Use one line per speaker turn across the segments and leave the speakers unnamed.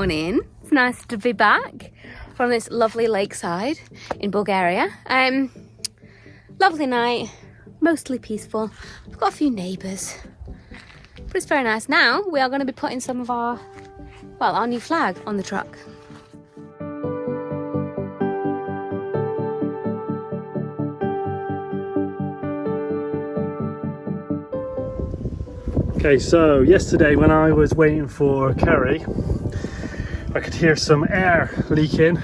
morning. It's nice to be back from this lovely lakeside in Bulgaria. Lovely night, mostly peaceful. I've got a few neighbours, but it's very nice. Now we are going to be putting some of our new flag on the truck.
Okay, so yesterday when I was waiting for Kerry, I could hear some air leaking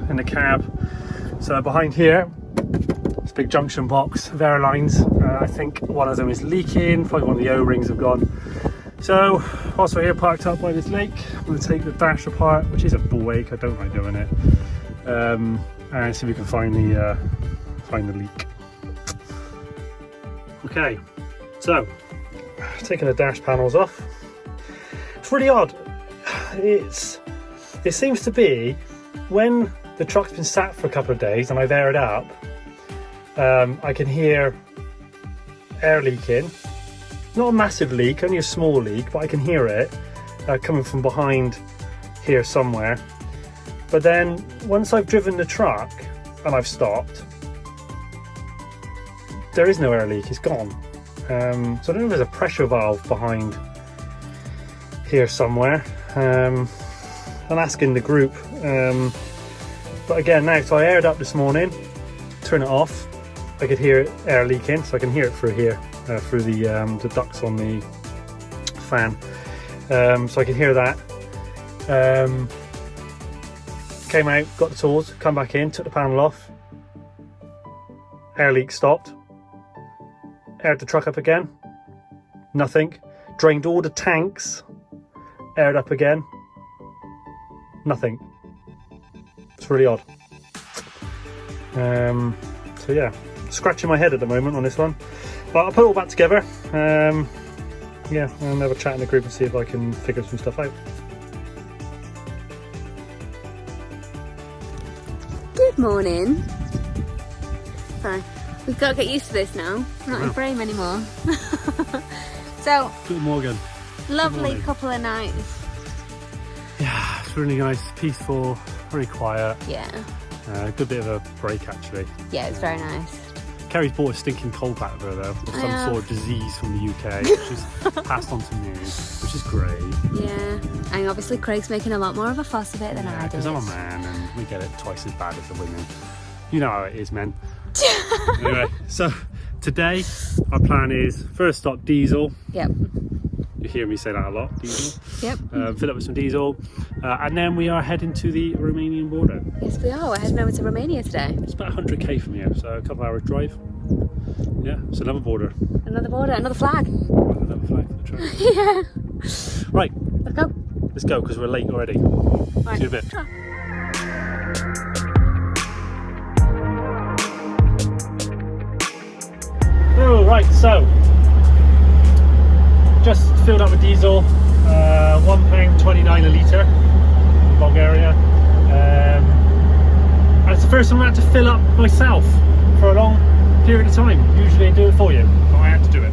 in the cab. So behind here, this big junction box of air lines, I think one of them is leaking, probably one of the O-rings have gone. So whilst we're here parked up by this lake, I'm going to take the dash apart, which is a ball ache, I don't like doing it, and see if we can find the leak. Okay, so taking the dash panels off. It's really odd. It seems to be when the truck's been sat for a couple of days and I've aired up, I can hear air leaking. Not a massive leak, only a small leak, but I can hear it coming from behind here somewhere. But then once I've driven the truck and I've stopped, there is no air leak, it's gone. So I don't know if there's a pressure valve behind here somewhere. I'm asking the group. But again, now, so I aired up this morning, turn it off, I could hear air leaking, so I can hear it through here, through the ducts on the fan. So I can hear that. Came out, got the tools, come back in, took the panel off. Air leak stopped. Aired the truck up again, nothing. Drained all the tanks, aired up again, nothing. It's really odd. So yeah, scratching my head at the moment on this one, but I'll put it all back together. Yeah, I'll have a chat in the group and see if I can figure some stuff out.
Good morning. Sorry. We've got to get used to this now. Not in frame anymore. So,
Good morning.
Lovely couple of nights.
Yeah, it's really nice, peaceful, very quiet.
Yeah.
Good bit of a break actually.
Yeah, it's very nice.
Kerry's bought a stinking cold back there though, with some sort of disease from the UK, which is passed on to me, which is great.
Yeah, and obviously Craig's making a lot more of a fuss of it than I do.
Because I'm a man and we get it twice as bad as the women. You know how it is, men. Anyway, so today our plan is first stop diesel.
Yep.
You hear me say that a lot, diesel.
Yep.
Fill up with some diesel, and then we are heading to the Romanian border.
Yes, we are. We're heading over to Romania today.
It's about 100k from here, so a couple hours drive. Yeah, it's another border.
Another border, another flag.
Another flag for the truck.
Yeah.
Right.
Let's go.
Let's go because we're late already.
Right.
See you in a bit. Oh, right, so just filled up with diesel, £1.29 a litre in Bulgaria. And it's the first time I had to fill up myself for a long period of time. Usually I do it for you, but I had to do it.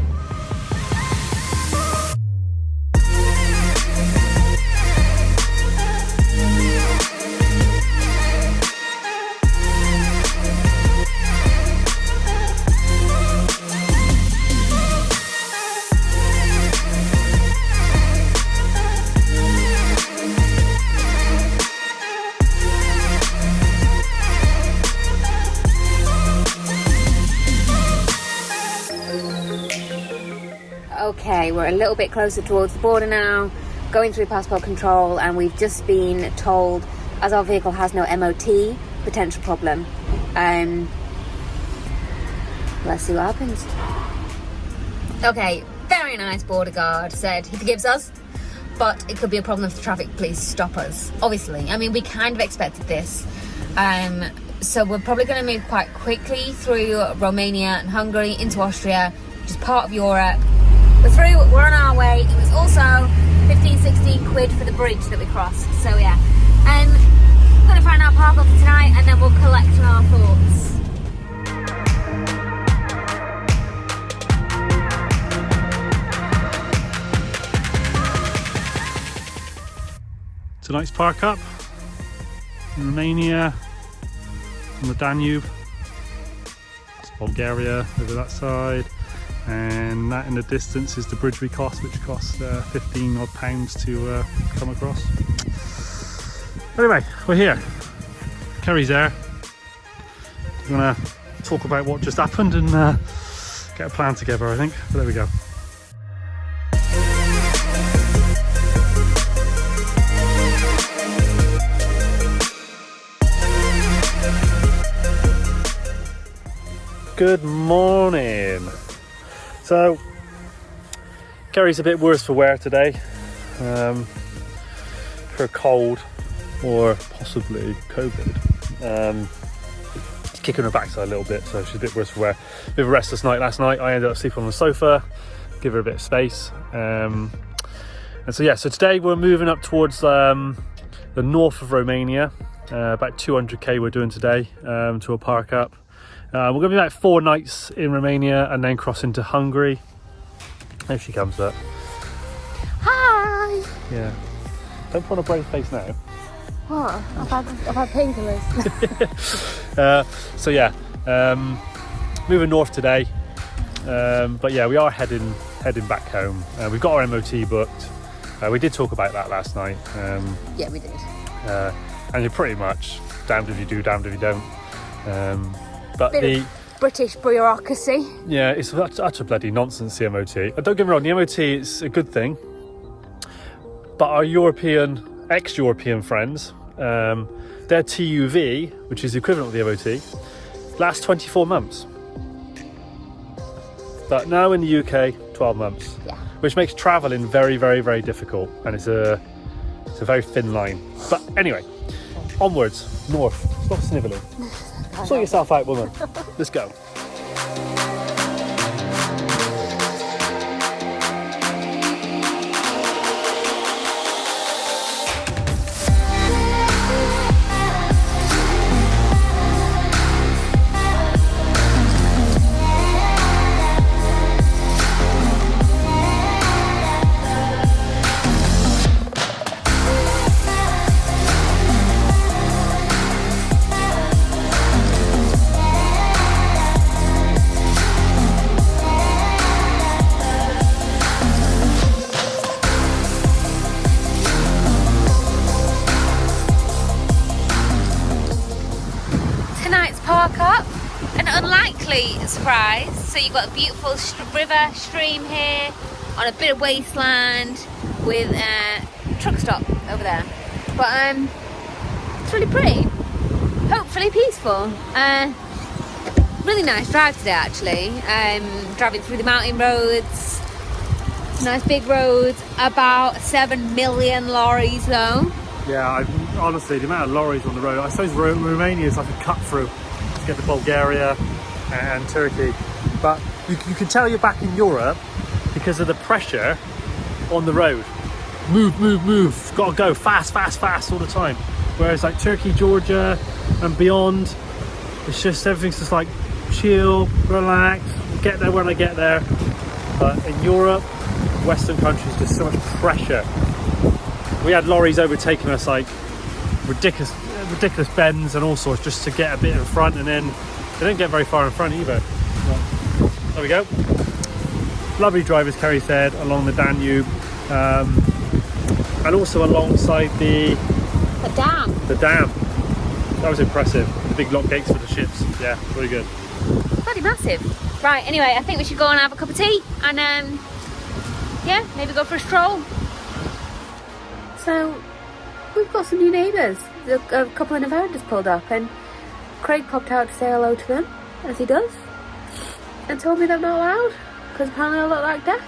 Okay, we're a little bit closer towards the border now, going through passport control, and we've just been told, as our vehicle has no MOT, potential problem. Let's see what happens. Okay, very nice border guard said he forgives us, but it could be a problem if the traffic police stop us. Obviously, I mean, we kind of expected this. So we're probably going to move quite quickly through Romania and Hungary into Austria, which is part of Europe. We're through, we're on our way. It was also 15, 16 quid for the bridge that we crossed. So yeah, we're going to find our park up for tonight and then we'll collect our thoughts.
Tonight's park up in Romania on the Danube. It's Bulgaria over that side, and that in the distance is the bridge we crossed, which cost 15 odd pounds to come across. Anyway, we're here. Kerry's there. We're gonna talk about what just happened and get a plan together, I think. But there we go. Good morning. So Kerry's a bit worse for wear today, for a cold or possibly COVID. It's kicking her backside a little bit, so she's a bit worse for wear. A bit of a restless night last night. I ended up sleeping on the sofa, give her a bit of space. And so yeah, so today we're moving up towards the north of Romania, about 200k we're doing today, to a park up. We're going to be about 4 nights in Romania and then cross into Hungary. There she comes up.
Hi!
Yeah. Don't put on a brave face now.
What? I've had painkillers.
So yeah, moving north today. But yeah, we are heading back home. We've got our MOT booked. We did talk about that last night.
Yeah, we did.
And you're pretty much damned if you do, damned if you don't. But
Bit of British bureaucracy.
Yeah, it's utter bloody nonsense, the MOT. Don't get me wrong, the MOT is a good thing. But our ex-European friends, their TUV, which is the equivalent of the MOT, lasts 24 months. But now in the UK, 12 months.
Yeah.
Which makes travelling very, very, very difficult. And it's a very thin line. But anyway, onwards, north. Stop snivelling. Sort yourself out, woman. Let's go.
Surprise. So you've got a beautiful river stream here on a bit of wasteland with a truck stop over there. But it's really pretty, hopefully peaceful. Really nice drive today actually. Driving through the mountain roads, nice big roads, about 7 million lorries though.
Yeah, honestly, the amount of lorries on the road, I suppose Romania is like a cut through to get to Bulgaria and Turkey, but you can tell you're back in Europe because of the pressure on the road. Move, gotta go fast all the time. Whereas like Turkey, Georgia and beyond, it's just, everything's just like chill, relax, get there when I get there. But in Europe, Western countries, just so much pressure. We had lorries overtaking us, like ridiculous bends and all sorts, just to get a bit in front, and then they don't get very far in front either. There we go. Lovely drive, as Kerry said, along the Danube, and also alongside the
dam.
The dam. That was impressive. The big lock gates for the ships. Yeah, really good.
Bloody massive. Right, anyway, I think we should go and have a cup of tea and yeah, maybe go for a stroll. So we've got some new neighbours. A couple of Nevada's pulled up and Craig popped out to say hello to them, as he does, and told me they're not allowed because apparently I look like death.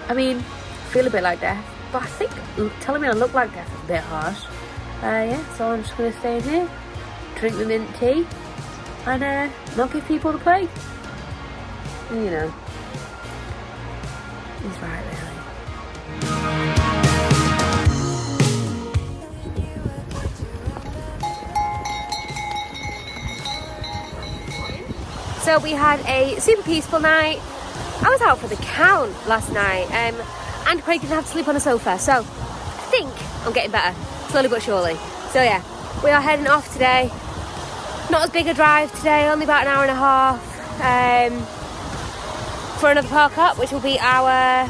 I mean, I feel a bit like death, but I think telling me I look like death is a bit harsh. Yeah, so I'm just going to stay in here, drink my mint tea, and not give people the plague. You know, he's right really. So we had a super peaceful night. I was out for the count last night, and Craig didn't have to sleep on a sofa, so I think I'm getting better, slowly but surely. So yeah, we are heading off today. Not as big a drive today, only about an hour and a half, for another park up, which will be our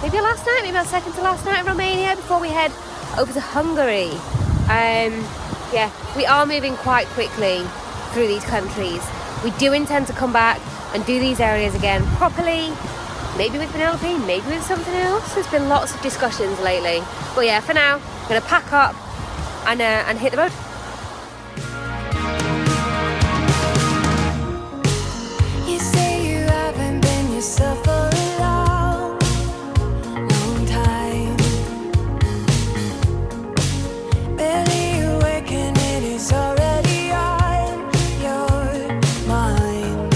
maybe our last night, maybe our second to last night in Romania before we head over to Hungary. Yeah, we are moving quite quickly through these countries. We do intend to come back and do these areas again properly, maybe with Penelope, maybe with something else. There's been lots of discussions lately. But yeah, for now, I'm going to pack up and hit the road.
You say you haven't been yourself for a long, long time. Barely awake and it is already on your mind.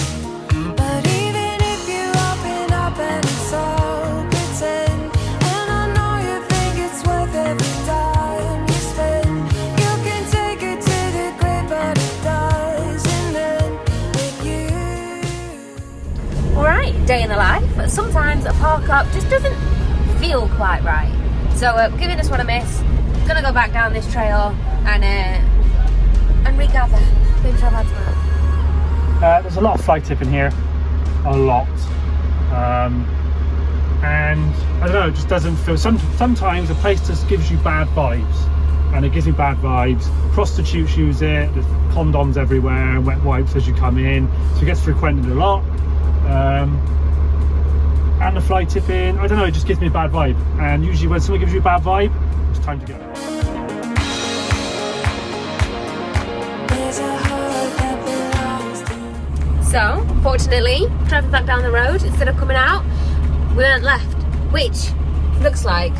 But even if you open up and it's all pretend, and I know you think it's worth every time you spend, you can take it to the grave, but it doesn't end with you.
Alright, day in the life. Sometimes a park up just doesn't feel quite right. So we're giving this one a miss. Gonna go back down this trail and regather. Maybe try back tomorrow.
There's a lot of fly tipping here, a lot, and I don't know, it just doesn't feel. Sometimes a place just gives you bad vibes, and it gives me bad vibes. Prostitutes use it. There's condoms everywhere, and wet wipes as you come in, so it gets frequented a lot. And the fly tipping, I don't know, it just gives me a bad vibe. And usually when someone gives you a bad vibe, it's time to go.
There's a heart that belongs to you.
So, fortunately, driving back down the road, instead of coming out, we went left, which looks like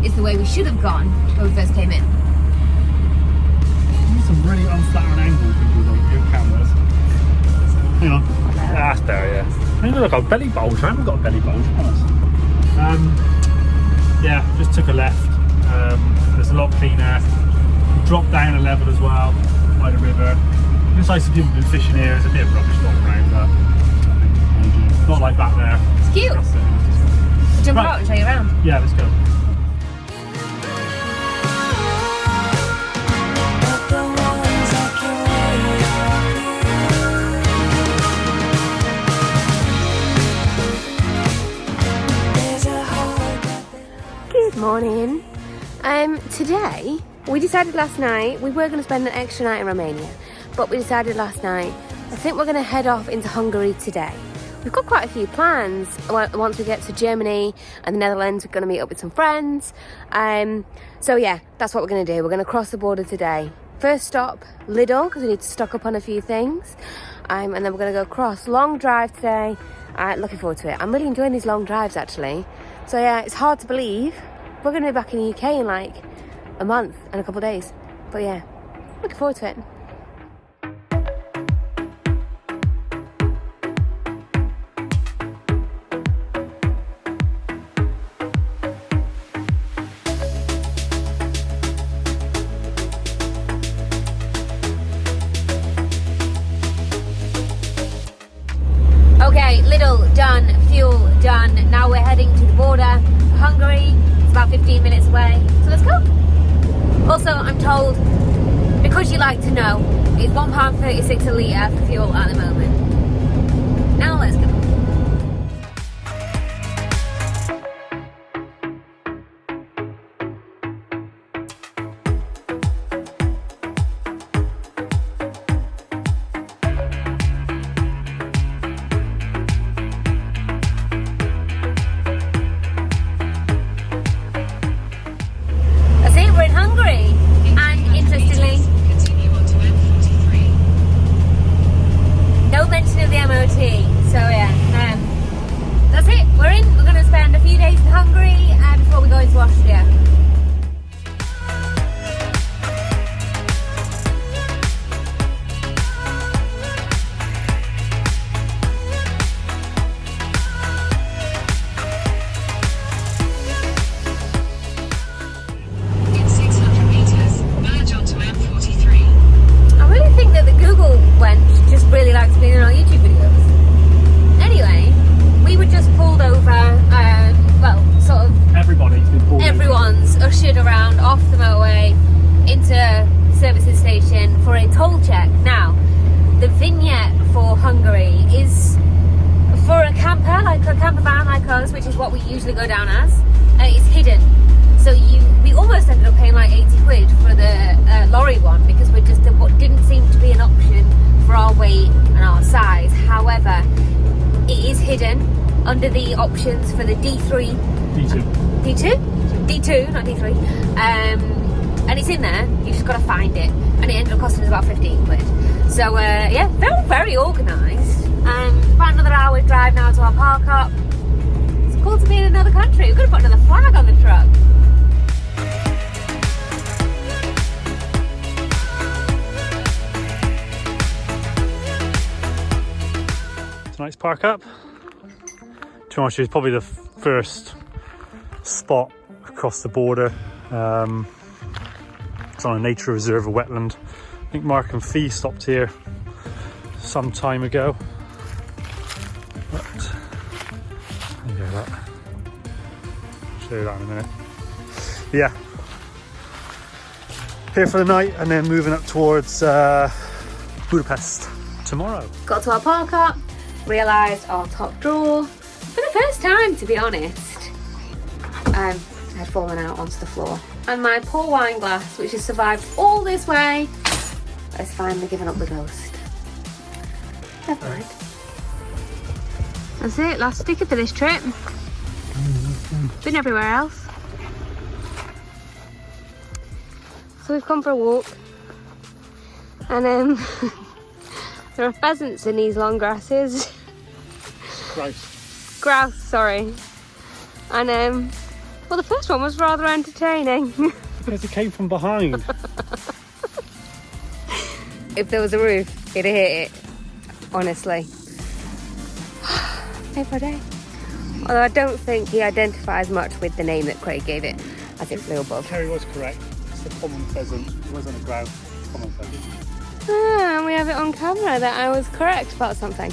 is the way we should have gone when we first came in.
There's some really unflattering angles with your cameras. Hang on. That's better, yeah. I mean, look, I've got a belly bulge. I haven't got a belly bulge, honest. Yeah, just took a left. There's a lot cleaner. Dropped down a level as well by the river. Looks like some people have been fishing here. There's a bit of rubbish going around, but not like back there.
It's cute.
That's it.
Jump
Right.
out and show you around.
Yeah, let's go.
But the ones that can wait on you. There's a heart that belongs.
Good morning. Today, we decided last night we were going to spend an extra night in Romania, but we decided last night, I think we're going to head off into Hungary today. We've got quite a few plans. Once we get to Germany and the Netherlands, we're going to meet up with some friends. So yeah, that's what we're going to do. We're going to cross the border today. First stop, Lidl, because we need to stock up on a few things. And then we're going to go across. Long drive today. Looking forward to it. I'm really enjoying these long drives, actually. So yeah, it's hard to believe we're going to be back in the UK in like a month and a couple of days. But yeah, looking forward to it. Okay, Lidl done, fuel done. Now we're heading to the border, Hungary. It's about 15 minutes away, so let's go. Also, I'm told, because you like to know, it's £1.36 a litre for fuel at the moment. Now let's go. We're in Hungary, and interestingly, no mention of the MOT. So yeah, that's it. We're in. We're going to spend a few days in Hungary before we go into Austria. Really likes being in our YouTube videos. Anyway, we were just pulled over. Well, sort of.
Everybody's been pulled over.
Everyone us, which is what we usually go down as, it's hidden. So we almost ended up paying like 80 quid for the lorry one because what didn't seem to be an option for our weight and our size. However, it is hidden under the options for the D2, not D3. And it's in there. You just got to find it, and it ended up costing us about 15 quid. So yeah, very, very organised. About another hour drive now to our park up. It's cool to be in another country. We're going to put another flag on the truck.
Tonight's park up. To be honest, it's probably the first spot across the border. It's on a nature reserve, a wetland. I think Mark and Fee stopped here some time ago. But there you go, that. I'll show you that in a minute. But yeah, here for the night and then moving up towards Budapest tomorrow.
Got to our park up, realised our top drawer, for the first time to be honest, had fallen out onto the floor. And my poor wine glass, which has survived all this way, has finally given up the ghost. Never mind. That's it, last sticker for this trip. Been everywhere else. So we've come for a walk. And there are pheasants in these long grasses. Grouse, sorry. And well, the first one was rather entertaining.
Because it came from behind.
If there was a roof, it'd hit it. Honestly. Day by day. Although I don't think he identifies much with the name that Craig gave it, as it flew above.
Terry was correct. It's a common pheasant. It wasn't a grouse. Common pheasant.
Ah, and we have it on camera that I was correct about something.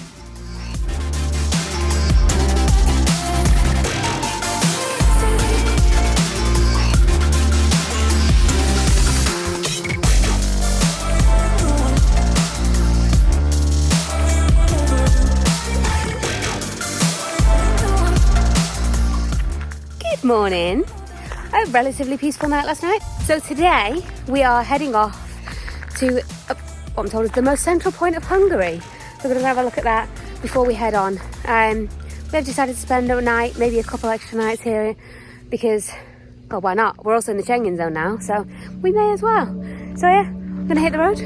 Good morning. A relatively peaceful night last night. So today we are heading off to what I'm told is the most central point of Hungary. So we're going to have a look at that before we head on. We've decided to spend a night, maybe a couple extra nights here because, well, why not? We're also in the Schengen zone now, so we may as well. So yeah, I'm going to hit the road.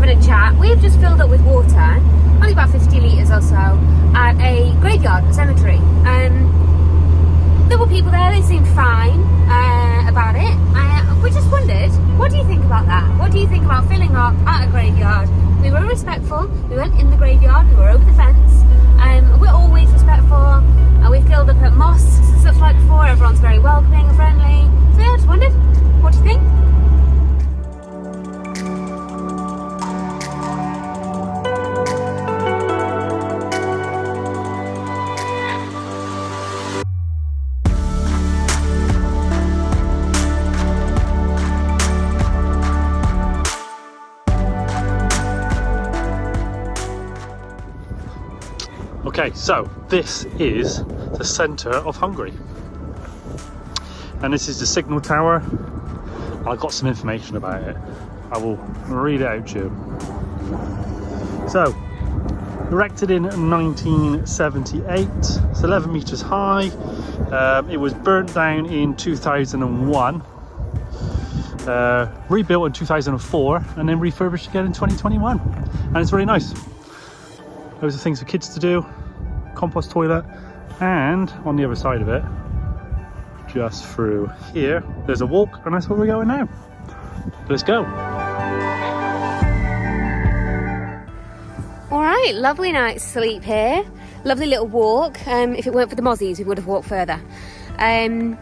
Having a chat. We've just filled up with water, only about 50 litres or so, at a graveyard, a cemetery. There were people there, they seemed fine about it. We just wondered, what do you think about that? What do you think about filling up at a graveyard? We were respectful, we went in the graveyard, we were over the fence, we're always respectful, we filled up at mosques and stuff like before, everyone's very welcoming and friendly. So yeah, I just wondered, what do you think?
Okay, so this is the centre of Hungary. And this is the signal tower. I've got some information about it. I will read it out to you. So, erected in 1978, it's 11 metres high. It was burnt down in 2001. Rebuilt in 2004 and then refurbished again in 2021. And it's really nice. Those are things for kids to do. Compost toilet, and on the other side of it, just through here, there's a walk, and that's where we're going now. Let's go.
All right, lovely night's sleep here. Lovely little walk. If it weren't for the mozzies, we would have walked further. Yeah,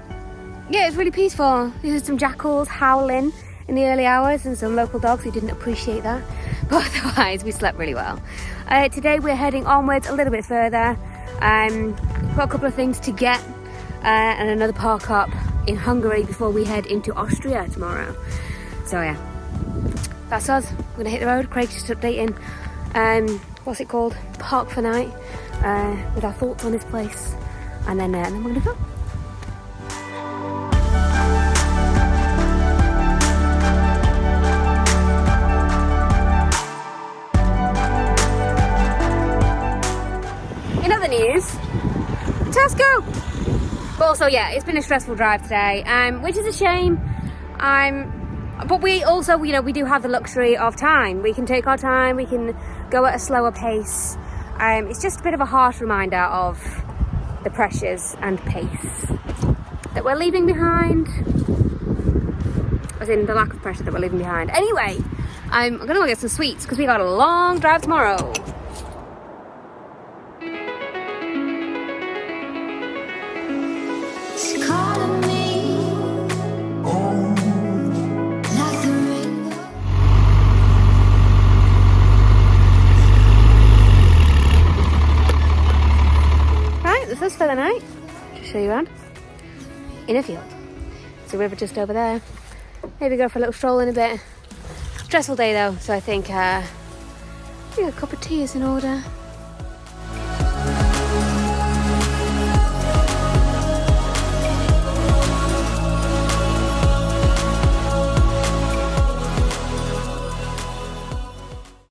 it's really peaceful. There's some jackals howling in the early hours and some local dogs who didn't appreciate that. But otherwise, we slept really well. Today we're heading onwards a little bit further. Got a couple of things to get and another park up in Hungary before we head into Austria tomorrow. So yeah, that's us. We're gonna hit the road. Craig's just updating, what's it called? Park for night, with our thoughts on this place. And then we're gonna go. In other news, Tesco! But also, yeah, it's been a stressful drive today, which is a shame. But we also, you know, we do have the luxury of time. We can take our time, we can go at a slower pace. It's just a bit of a harsh reminder of the pressures and pace that we're leaving behind. As in the lack of pressure that we're leaving behind. Anyway, I'm gonna go get some sweets because we got a long drive tomorrow.
She's calling me, like the rainbow.
Right, this is for the night. Just show you around. In a field. There's a river just over there. Maybe go for a little stroll in a bit. Stressful day though, so I think a cup of tea is in order.